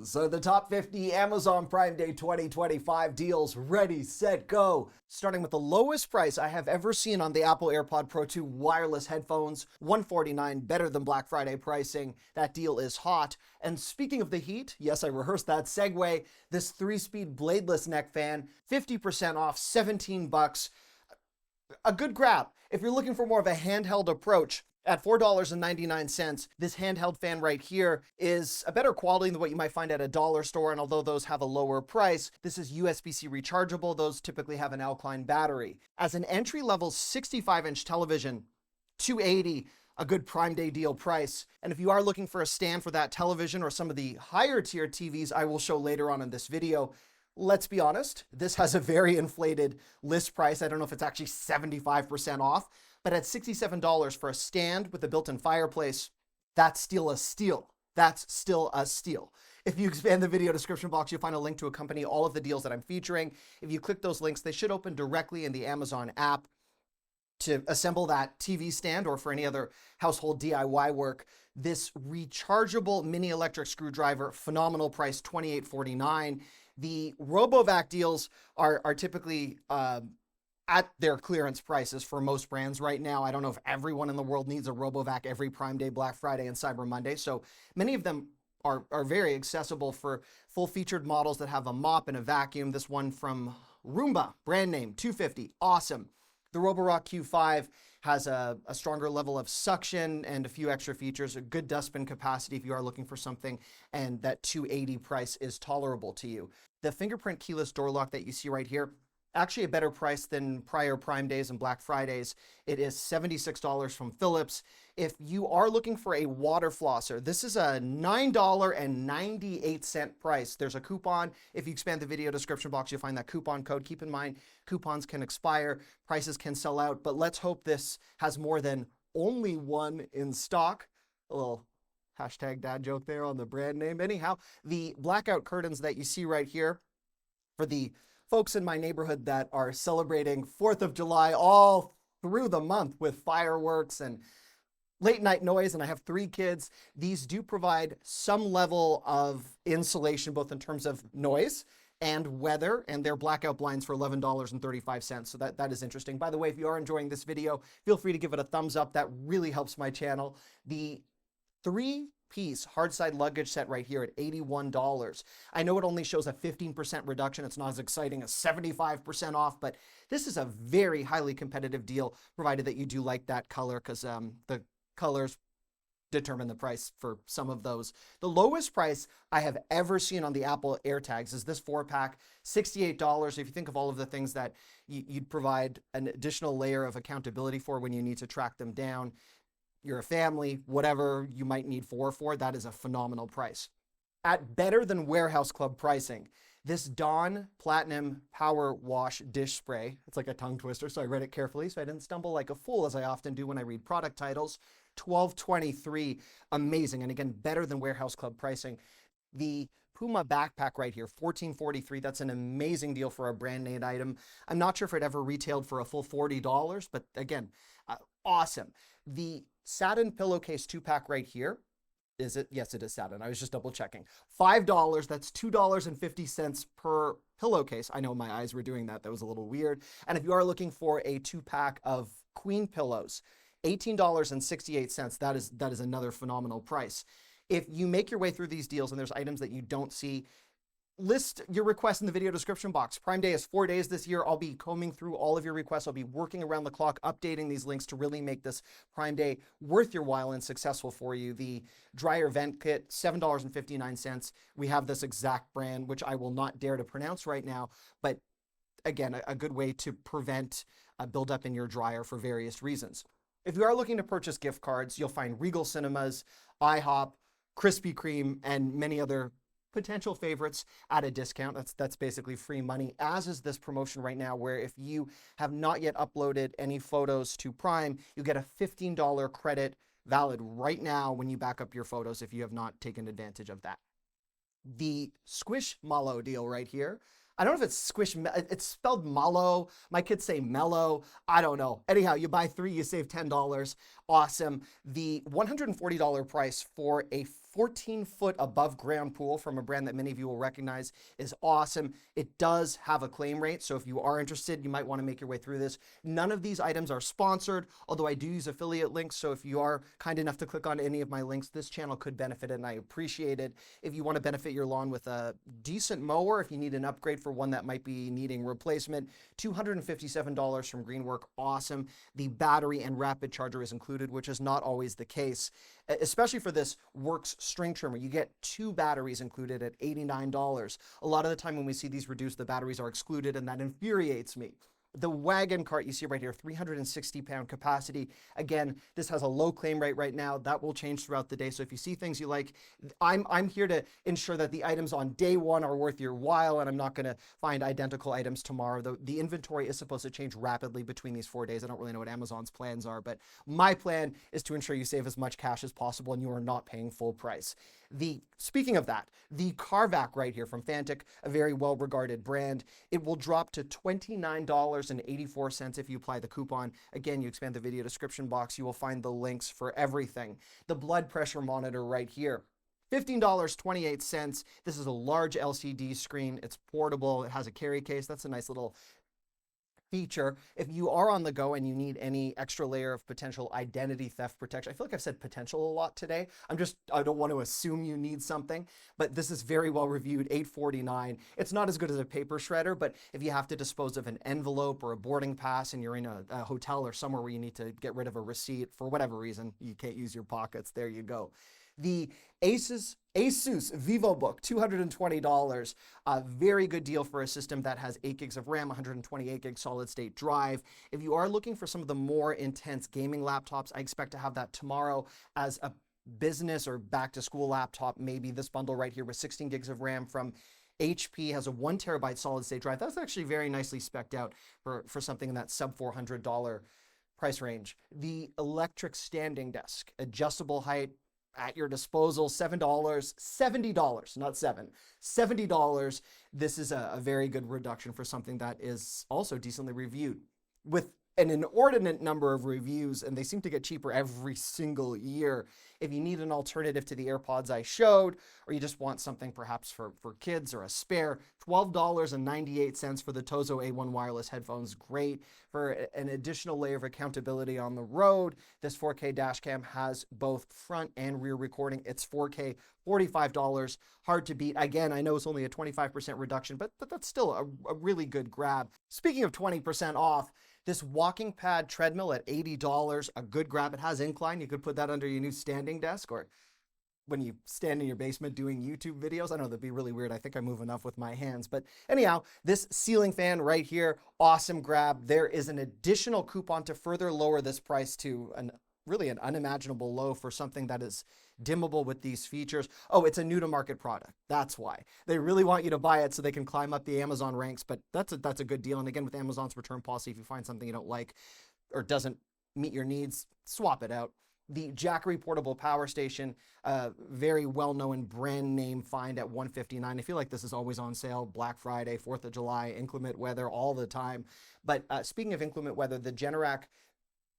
These are the top 50 Amazon Prime Day 2025 deals. Ready, set, go. Starting with the lowest price I have ever seen on the Apple AirPod Pro 2 wireless headphones, $149, better than Black Friday pricing. That deal is hot. And speaking of the heat, yes, I rehearsed that segue, this 3-speed bladeless neck fan, 50% off, $17. A good grab. If you're looking for more of a handheld approach, at $4.99, this handheld fan right here is a better quality than what you might find at a dollar store, and although those have a lower price, this is USB-C rechargeable. Those typically have an alkaline battery. As an entry-level 65-inch television, $280, a good Prime Day deal price. And if you are looking for a stand for that television or some of the higher tier TVs I will show later on in this video, let's be honest, this has a very inflated list price. I don't know if it's actually 75% off, but at $67 for a stand with a built-in fireplace, that's still a steal. That's still a steal. If you expand the video description box, you'll find a link to accompany all of the deals that I'm featuring. If you click those links, they should open directly in the Amazon app to assemble that TV stand or for any other household DIY work. This rechargeable mini electric screwdriver, phenomenal price, $28.49. The RoboVac deals are typically at their clearance prices for most brands right now. I don't know if everyone in the world needs a RoboVac every Prime Day, Black Friday, and Cyber Monday. So many of them are very accessible for full-featured models that have a mop and a vacuum. This one from Roomba, brand name, $250, awesome. The Roborock Q5 has a stronger level of suction and a few extra features, a good dustbin capacity if you are looking for something, and that $280 price is tolerable to you. The fingerprint keyless door lock that you see right here, actually a better price than prior Prime Days and Black Fridays. It is $76 from Philips. If you are looking for a water flosser, this is a $9.98 price. There's a coupon. If you expand the video description box, you'll find that coupon code. Keep in mind, coupons can expire, prices can sell out, but let's hope this has more than only one in stock. A little hashtag dad joke there on the brand name. Anyhow, the blackout curtains that you see right here for the folks in my neighborhood that are celebrating 4th of July all through the month with fireworks and late night noise, and I have 3 kids, these do provide some level of insulation, both in terms of noise and weather, and they're blackout blinds for $11.35. So that is interesting. By the way, if you are enjoying this video, feel free to give it a thumbs up. That really helps my channel. The 3-piece hard side luggage set right here at $81. I know it only shows a 15% reduction. It's not as exciting as 75% off, but this is a very highly competitive deal, provided that you do like that color, because the colors determine the price for some of those. The lowest price I have ever seen on the Apple AirTags is this 4-pack, $68. If you think of all of the things that you'd provide an additional layer of accountability for when you need to track them down, you're a family, whatever you might need 4 for, that is a phenomenal price. At better than warehouse club pricing, this Dawn Platinum Power Wash Dish Spray, it's like a tongue twister, so I read it carefully so I didn't stumble like a fool as I often do when I read product titles. $12.23, amazing, and again, better than warehouse club pricing. The Puma backpack right here, $14.43, that's an amazing deal for a brand name item. I'm not sure if it ever retailed for a full $40, but again, awesome. The satin pillowcase 2-pack right here, is it? Yes, it is satin. I was just double checking. $5, that's $2.50 per pillowcase. I know my eyes were doing that. That was a little weird. And if you are looking for a 2-pack of queen pillows, $18.68. That is another phenomenal price. If you make your way through these deals and there's items that you don't see, list your requests in the video description box. Prime Day is 4 days this year. I'll be combing through all of your requests. I'll be working around the clock, updating these links to really make this Prime Day worth your while and successful for you. The dryer vent kit, $7.59. We have this exact brand, which I will not dare to pronounce right now, but again, a good way to prevent a buildup in your dryer for various reasons. If you are looking to purchase gift cards, you'll find Regal Cinemas, IHOP, Krispy Kreme, and many other potential favorites at a discount. That's basically free money, as is this promotion right now, where if you have not yet uploaded any photos to Prime, you get a $15 credit valid right now when you back up your photos if you have not taken advantage of that. The Squishmallow deal right here, I don't know if it's it's spelled mallow. My kids say mellow. I don't know. Anyhow, you buy 3, you save $10. Awesome. The $140 price for a 14-foot above ground pool from a brand that many of you will recognize is awesome. It does have a claim rate, so if you are interested, you might want to make your way through this. None of these items are sponsored, although I do use affiliate links, so if you are kind enough to click on any of my links, this channel could benefit and I appreciate it. If you want to benefit your lawn with a decent mower, if you need an upgrade for one that might be needing replacement, $257 from Greenwork, awesome. The battery and rapid charger is included, which is not always the case, especially for this Works string trimmer. You get 2 batteries included at $89. A lot of the time when we see these reduced, the batteries are excluded, and that infuriates me. The wagon cart you see right here, 360-pound capacity. Again, this has a low claim rate right now. That will change throughout the day. So if you see things you like, I'm here to ensure that the items on day one are worth your while, and I'm not going to find identical items tomorrow. The inventory is supposed to change rapidly between these 4 days. I don't really know what Amazon's plans are, but my plan is to ensure you save as much cash as possible and you are not paying full price. Speaking of that, the Carvac right here from Fantic, a very well-regarded brand, it will drop to $29.84 if you apply the coupon. Again, you expand the video description box, you will find the links for everything. The blood pressure monitor right here, $15.28. This is a large LCD screen. It's portable. It has a carry case. That's a nice little feature. If you are on the go and you need any extra layer of potential identity theft protection, I feel like I've said potential a lot today. I don't want to assume you need something, but this is very well reviewed, $849. It's not as good as a paper shredder, but if you have to dispose of an envelope or a boarding pass and you're in a hotel or somewhere where you need to get rid of a receipt for whatever reason, you can't use your pockets, there you go. The Asus VivoBook, $220. A very good deal for a system that has 8 gigs of RAM, 128 gig solid state drive. If you are looking for some of the more intense gaming laptops, I expect to have that tomorrow as a business or back to school laptop. Maybe this bundle right here with 16 gigs of RAM from HP has a 1 terabyte solid state drive. That's actually very nicely spec'd out for something in that sub $400 price range. The electric standing desk, adjustable height, at your disposal, $70, not 7, $70. This is a very good reduction for something that is also decently reviewed with an inordinate number of reviews, and they seem to get cheaper every single year. If you need an alternative to the AirPods I showed, or you just want something perhaps for kids or a spare, $12.98 for the Tozo A1 wireless headphones. Great for an additional layer of accountability on the road. This 4K dash cam has both front and rear recording. It's 4K, $45. Hard to beat. Again, I know it's only a 25% reduction, but that's still a really good grab. Speaking of 20% off, this walking pad treadmill at $80, a good grab. It has incline. You could put that under your new standing desk, or when you stand in your basement doing YouTube videos. I know that'd be really weird. I think I move enough with my hands. But anyhow, this ceiling fan right here, awesome grab. There is an additional coupon to further lower this price to really an unimaginable low for something that is dimmable with these features. Oh, it's a new to market product. That's why. They really want you to buy it so they can climb up the Amazon ranks, but that's a good deal. And again, with Amazon's return policy, if you find something you don't like or doesn't meet your needs, swap it out. The Jackery portable power station, very well-known brand name find at $159. I feel like this is always on sale, Black Friday, 4th of July, inclement weather, all the time. But speaking of inclement weather, the Generac,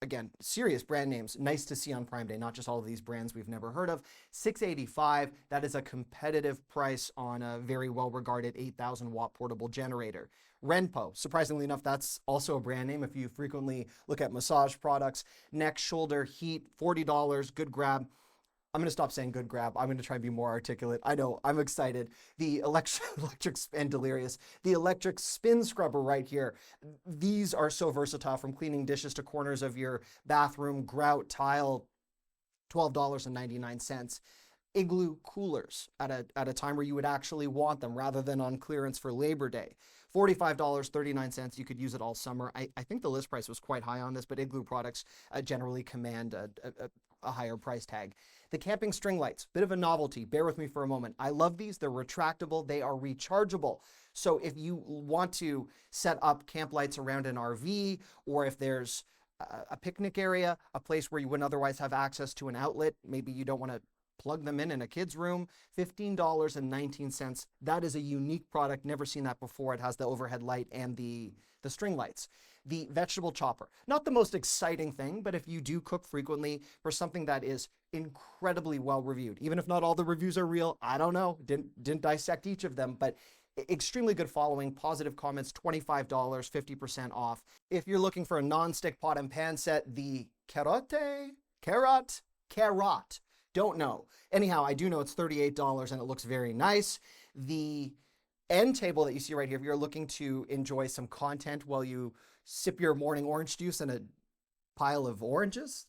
again, serious brand names, nice to see on Prime Day, not just all of these brands we've never heard of. $685, that is a competitive price on a very well-regarded 8,000 watt portable generator. Renpo, surprisingly enough, that's also a brand name if you frequently look at massage products. Neck, shoulder, heat, $40, good grab. I'm going to stop saying good grab. I'm going to try and be more articulate. I know, I'm excited. The electric and delirious. The electric spin scrubber right here. These are so versatile, from cleaning dishes to corners of your bathroom, grout, tile, $12.99. Igloo coolers at a time where you would actually want them rather than on clearance for Labor Day. $45.39. You could use it all summer. I think the list price was quite high on this, but Igloo products generally command a higher price tag. The camping string lights, bit of a novelty. Bear with me for a moment. I love these. They're retractable. They are rechargeable. So if you want to set up camp lights around an RV, or if there's a picnic area, a place where you wouldn't otherwise have access to an outlet, maybe you don't want to plug them in a kid's room, $15.19. That is a unique product. Never seen that before. It has the overhead light and the string lights. The vegetable chopper, not the most exciting thing, but if you do cook frequently for something that is incredibly well reviewed. Even if not all the reviews are real, I don't know, didn't dissect each of them, but extremely good following, positive comments, $25, 50% off. If you're looking for a non-stick pot and pan set, the Carrot, don't know. Anyhow, I do know it's $38 and it looks very nice. The end table that you see right here, if you're looking to enjoy some content while you sip your morning orange juice in a pile of oranges,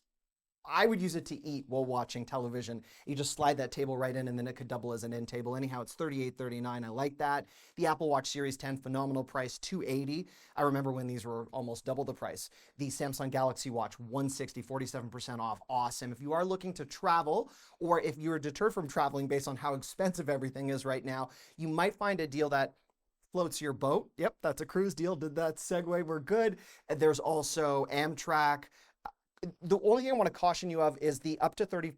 I would use it to eat while watching television. You just slide that table right in and then it could double as an end table. Anyhow, it's $38.39. I like that. The Apple Watch Series 10, phenomenal price, $280. I remember when these were almost double the price. The Samsung Galaxy Watch, $160, 47% off. Awesome. If you are looking to travel, or if you're deterred from traveling based on how expensive everything is right now, you might find a deal that floats your boat. Yep, that's a cruise deal. Did that segue? We're good. And there's also Amtrak. The only thing I want to caution you of is the up to 30%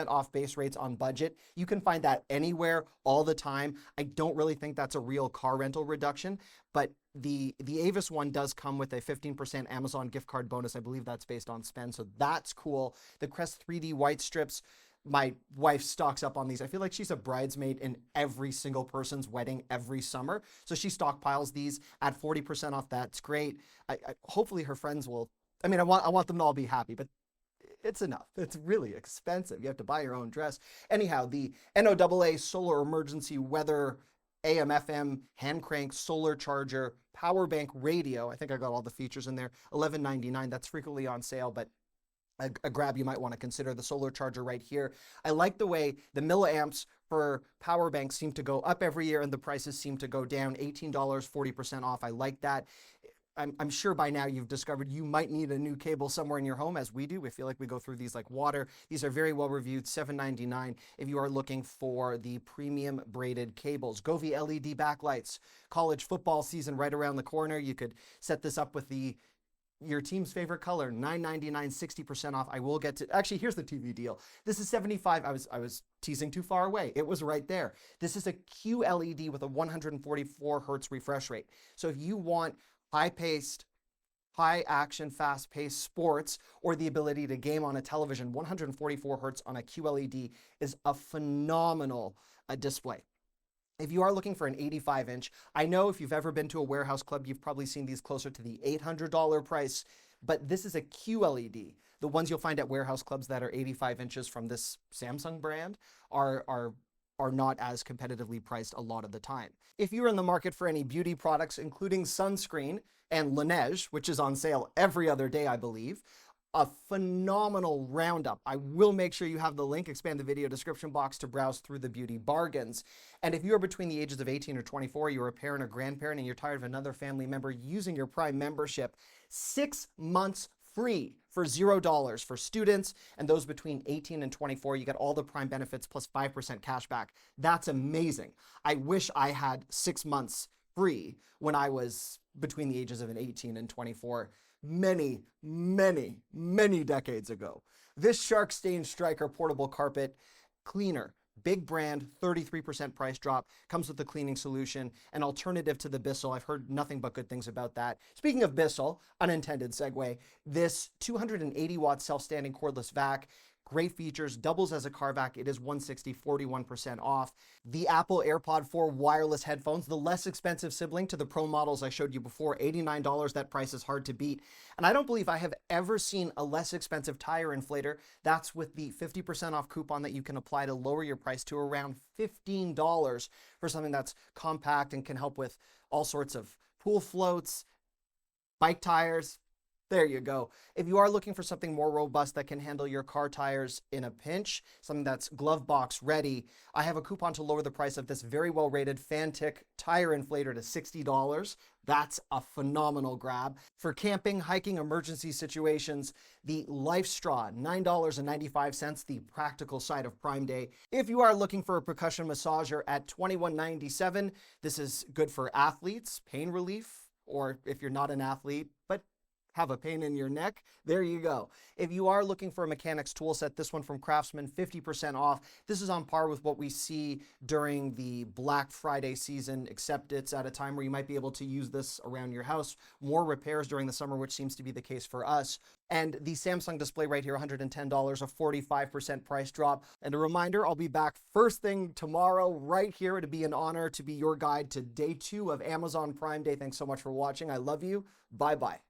off base rates on budget. You can find that anywhere all the time. I don't really think that's a real car rental reduction, but the Avis one does come with a 15% Amazon gift card bonus. I believe that's based on spend, so that's cool. The Crest 3D white strips, my wife stocks up on these. I feel like she's a bridesmaid in every single person's wedding every summer. So she stockpiles these at 40% off. That's great. Hopefully her friends will, I mean, I want them to all be happy, but it's enough. It's really expensive. You have to buy your own dress. Anyhow, the NOAA solar emergency weather AM/FM hand crank solar charger power bank radio. I think I got all the features in there. $11.99. That's frequently on sale, but a grab you might want to consider. The solar charger right here. I like the way the milliamps for power banks seem to go up every year and the prices seem to go down. $18, 40% off. I like that. I'm sure by now you've discovered you might need a new cable somewhere in your home, as we do. We feel like we go through these like water. These are very well reviewed, $7.99 if you are looking for the premium braided cables. Govee LED backlights. College football season right around the corner. You could set this up with your team's favorite color, $9.99, 60% off. I will get to, actually, here's the TV deal. This is $75. I was teasing too far away. It was right there. This is a QLED with a 144 hertz refresh rate. So if you want high-paced, high-action, fast-paced sports, or the ability to game on a television, 144 hertz on a QLED is a phenomenal display. If you are looking for an 85-inch, I know if you've ever been to a warehouse club, you've probably seen these closer to the $800 price, but this is a QLED. The ones you'll find at warehouse clubs that are 85 inches from this Samsung brand are not as competitively priced a lot of the time. If you're in the market for any beauty products, including sunscreen and Laneige, which is on sale every other day, I believe, a phenomenal roundup. I will make sure you have the link, expand the video description box to browse through the beauty bargains. And if you're between the ages of 18 or 24, you're a parent or grandparent, and you're tired of another family member using your Prime membership, 6 months free for $0 for students, and those between 18 and 24, you get all the Prime benefits plus 5% cash back. That's amazing. I wish I had 6 months free when I was between the ages of 18 and 24 many, many, many decades ago. This Shark Stain Striker portable carpet cleaner, big brand, 33% price drop, comes with a cleaning solution, an alternative to the Bissell. I've heard nothing but good things about that. Speaking of Bissell, unintended segue, this 280 watt self-standing cordless vac, great features, doubles as a car vac. It is $160, 41% off. The Apple AirPod 4 wireless headphones, the less expensive sibling to the Pro models I showed you before, $89. That price is hard to beat. And I don't believe I have ever seen a less expensive tire inflator. That's with the 50% off coupon that you can apply to lower your price to around $15 for something that's compact and can help with all sorts of pool floats, bike tires. There you go. If you are looking for something more robust that can handle your car tires in a pinch, something that's glove box ready, I have a coupon to lower the price of this very well rated Fantic tire inflator to $60. That's a phenomenal grab. For camping, hiking, emergency situations, the Life Straw, $9.95, the practical side of Prime Day. If you are looking for a percussion massager at $21.97, this is good for athletes, pain relief, or if you're not an athlete, but have a pain in your neck, there you go. If you are looking for a mechanic's tool set, this one from Craftsman, 50% off. This is on par with what we see during the Black Friday season, except it's at a time where you might be able to use this around your house. More repairs during the summer, which seems to be the case for us. And the Samsung display right here, $110, a 45% price drop. And a reminder, I'll be back first thing tomorrow right here. It'd be an honor to be your guide to day 2 of Amazon Prime Day. Thanks so much for watching. I love you. Bye-bye.